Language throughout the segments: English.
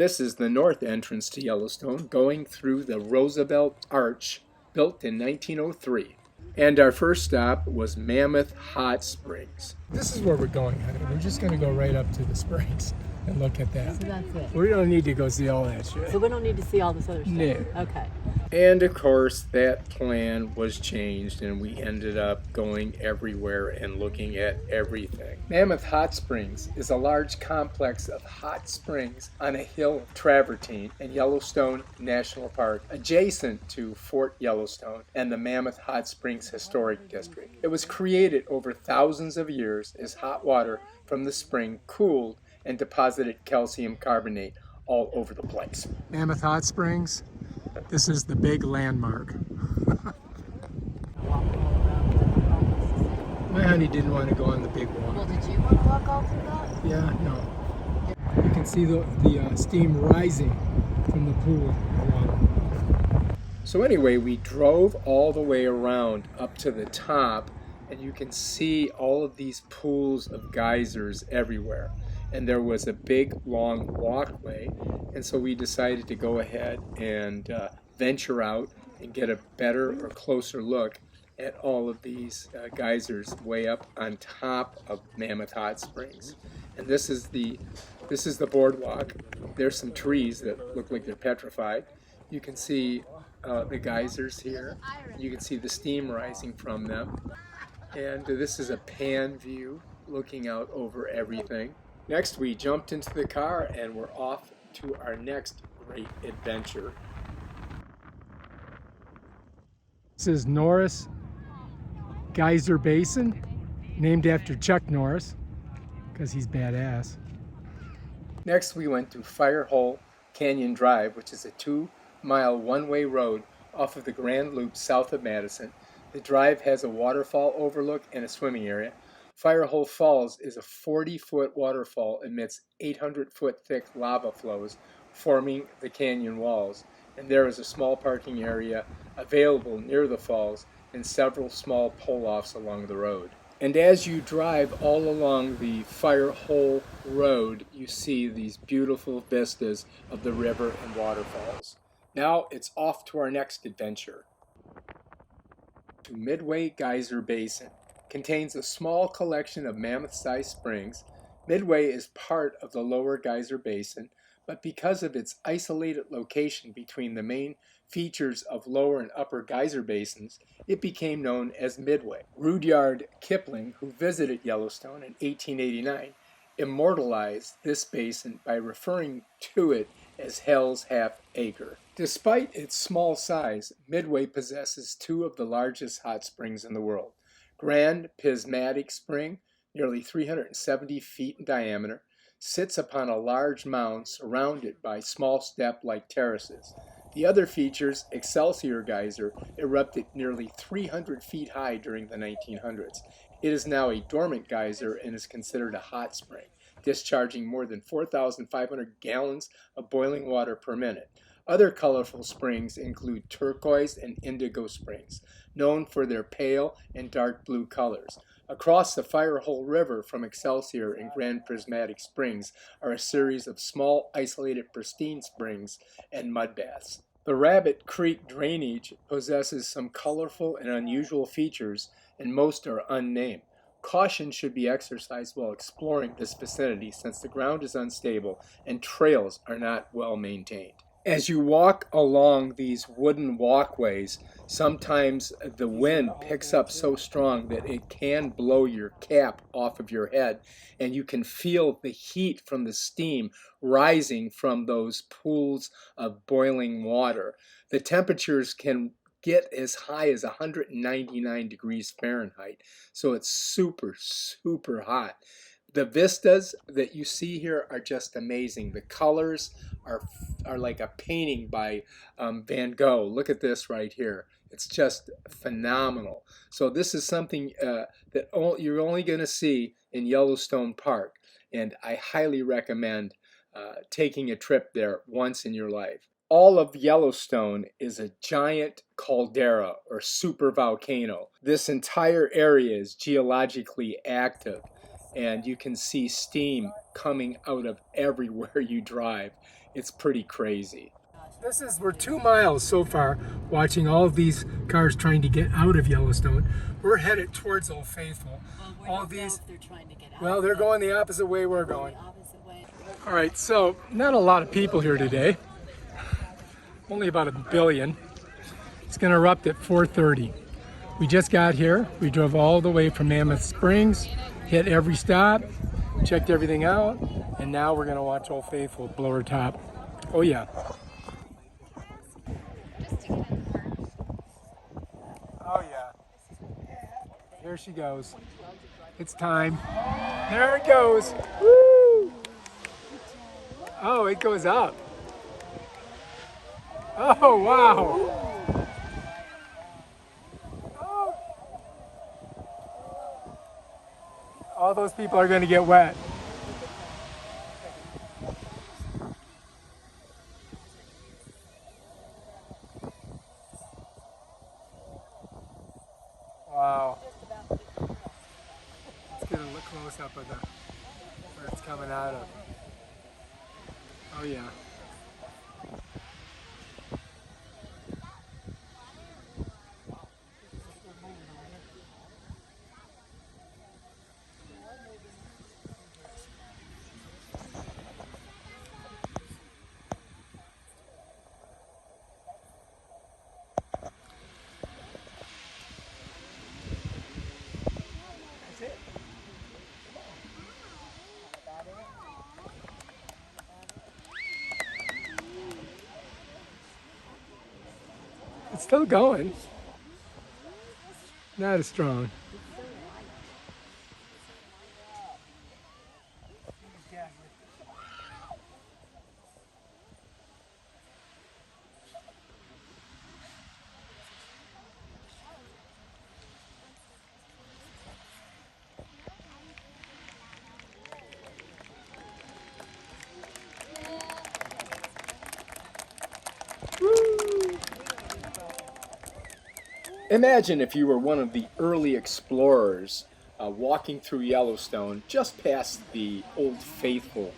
This is the north entrance to Yellowstone, going through the Roosevelt Arch, built in 1903. And our first stop was Mammoth Hot Springs. This is where we're going, honey. We're just going to go right up to the springs and look at that. So that's it. We don't need to go see all that shit. So we don't need to see all this other stuff? No. Okay. And of course, that plan was changed and we ended up going everywhere and looking at everything. Mammoth Hot Springs is a large complex of hot springs on a hill of travertine in Yellowstone National Park, adjacent to Fort Yellowstone and the Mammoth Hot Springs Historic District. It was created over thousands of years as hot water from the spring cooled and deposited calcium carbonate all over the place. Mammoth Hot Springs. This is the big landmark. My honey didn't want to go on the big Well, one. did you want to walk all through that? Yeah, no. You can see the steam rising from the pool of water. So anyway, we drove all the way around up to the top, and you can see all of these pools of geysers everywhere. And there was a big long walkway, and so we decided to go ahead and venture out and get a better or closer look at all of these geysers way up on top of Mammoth Hot Springs. And this is the boardwalk. There's some trees that look like they're petrified. You can see the geysers here. You can see the steam rising from them. And this is a pan view looking out over everything. Next, we jumped into the car and we're off to our next great adventure. This is Norris Geyser Basin, named after Chuck Norris, because he's badass. Next, we went to Firehole Canyon Drive, which is a 2-mile one-way road off of the Grand Loop south of Madison. The drive has a waterfall overlook and a swimming area. Firehole Falls is a 40-foot waterfall amidst 800-foot thick lava flows forming the canyon walls, and there is a small parking area available near the falls and several small pull-offs along the road. And as you drive all along the Firehole Road, you see these beautiful vistas of the river and waterfalls. Now it's off to our next adventure. To Midway Geyser Basin. Contains a small collection of mammoth-sized springs. Midway is part of the Lower Geyser Basin, but because of its isolated location between the main features of Lower and Upper Geyser Basins, it became known as Midway. Rudyard Kipling, who visited Yellowstone in 1889, immortalized this basin by referring to it as Hell's Half Acre. Despite its small size, Midway possesses two of the largest hot springs in the world. Grand Pismatic Spring, nearly 370 feet in diameter, sits upon a large mound surrounded by small step-like terraces. The other features Excelsior Geyser erupted nearly 300 feet high during the 1900s. It is now a dormant geyser and is considered a hot spring, discharging more than 4,500 gallons of boiling water per minute. Other colorful springs include turquoise and indigo springs, known for their pale and dark blue colors. Across the Firehole River from Excelsior and Grand Prismatic Springs are a series of small, isolated, pristine springs and mud baths. The Rabbit Creek drainage possesses some colorful and unusual features, and most are unnamed. Caution should be exercised while exploring this vicinity since the ground is unstable and trails are not well maintained. As you walk along these wooden walkways, sometimes the wind picks up so strong that it can blow your cap off of your head, and you can feel the heat from the steam rising from those pools of boiling water. The temperatures can get as high as 199 degrees Fahrenheit, so it's super, super hot. The vistas that you see here are just amazing. The colors are like a painting by Van Gogh. Look at this right here. It's just phenomenal. So this is something that you're only going to see in Yellowstone Park, and I highly recommend taking a trip there once in your life. All of Yellowstone is a giant caldera or super volcano. This entire area is geologically active, and you can see steam coming out of everywhere you drive. It's pretty crazy. We're 2 miles so far, watching all of these cars trying to get out of Yellowstone. We're headed towards Old Faithful. All these, they're trying to get out. well, they're going the opposite way we're going. Opposite way. All right, so not a lot of people here today. Only about 1 billion. It's going to erupt at 4:30. We just got here. We drove all the way from Mammoth Springs, hit every stop, checked everything out, and now we're going to watch Old Faithful blow her top. Oh yeah. Oh yeah. There she goes. It's time. There it goes. Woo! Oh, it goes up. Oh, wow. Oh. All those people are going to get wet. Wow. Let's get a look close up of where it's coming out of. Oh yeah. That's it. It's still going. Not as strong. Imagine if you were one of the early explorers walking through Yellowstone just past the Old Faithful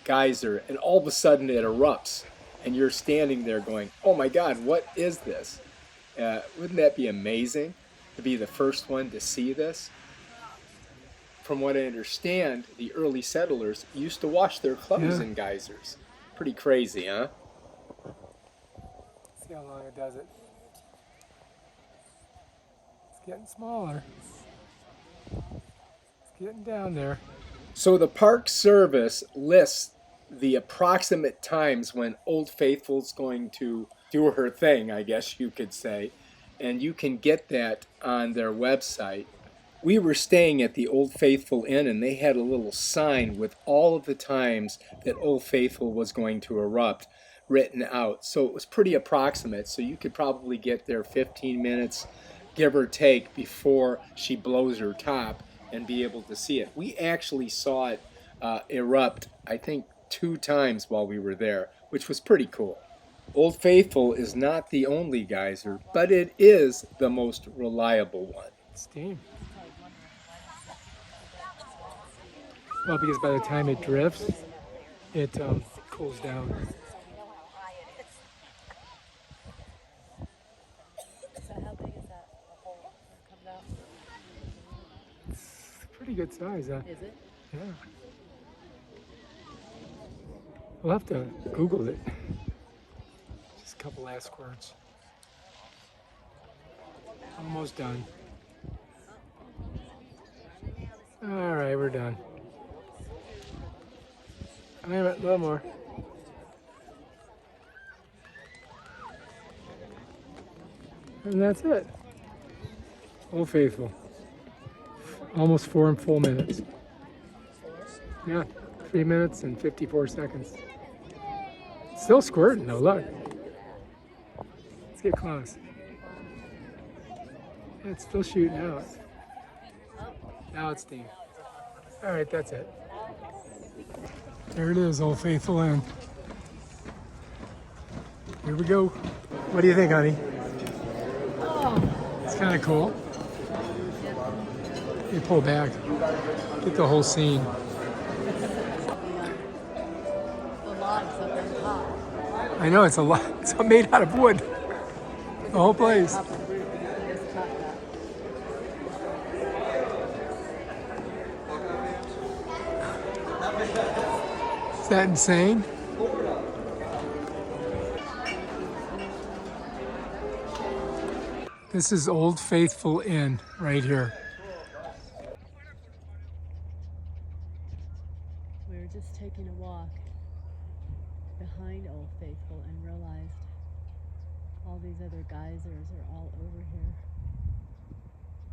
geyser, and all of a sudden it erupts, and you're standing there going, oh my God, what is this? Wouldn't that be amazing to be the first one to see this? From what I understand, the early settlers used to wash their clothes Yeah. in geysers. Pretty crazy, huh? See how long it does it. It's getting smaller. It's getting down there. So the Park Service lists the approximate times when Old Faithful's going to do her thing, I guess you could say, and you can get that on their website. We were staying at the Old Faithful Inn, and they had a little sign with all of the times that Old Faithful was going to erupt written out. So it was pretty approximate, so you could probably get there 15 minutes, give or take, before she blows her top and be able to see it. We actually saw it erupt, I think, 2 times while we were there, which was pretty cool. Old Faithful is not the only geyser, but it is the most reliable one. Steam. Well, because by the time it drifts, it cools down. So how big is that hole that comes out? It's pretty good size, huh? Is it? Yeah. We'll have to Google it. Just a couple last squirts. Almost done. All right, we're done. All right, a little more. And that's it. Old Faithful. Almost 4 full minutes. Yeah, 3 minutes and 54 seconds. Still squirting though, look. Let's get close. Yeah, it's still shooting out. Now it's steam. All right, that's it. There it is, Old Faithful Inn. Here we go. What do you think, honey? It's kind of cool. You pull back, get the whole scene. The logs up on top. I know, it's a lot. It's made out of wood. The whole place. Is that insane? This is Old Faithful Inn right here. We were just taking a walk behind Old Faithful and realized all these other geysers are all over here.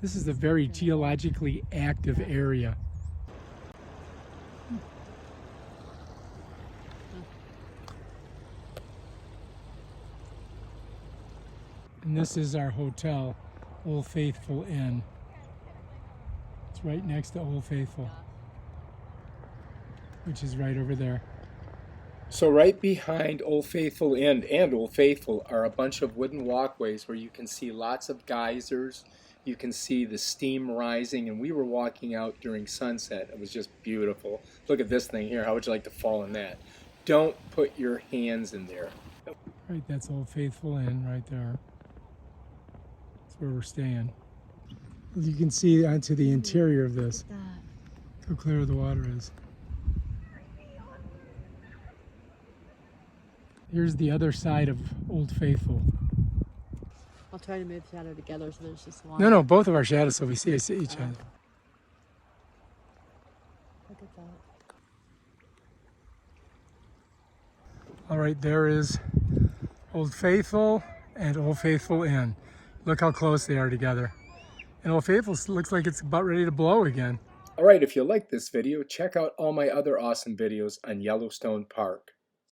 This is a very geologically active area. And this is our hotel, Old Faithful Inn. It's right next to Old Faithful, which is right over there. So right behind Old Faithful Inn and Old Faithful are a bunch of wooden walkways where you can see lots of geysers. You can see the steam rising, and we were walking out during sunset. It was just beautiful. Look at this thing here. How would you like to fall in that? Don't put your hands in there. Right, that's Old Faithful Inn right there. That's where we're staying. You can see onto the interior of this, how clear the water is. Here's the other side of Old Faithful. I'll try to move the shadow together so there's just one. No, both of our shadows, so we see each other. Look at that. All right, there is Old Faithful and Old Faithful Inn. Look how close they are together. And Old Faithful looks like it's about ready to blow again. All right, if you like this video, check out all my other awesome videos on Yellowstone Park.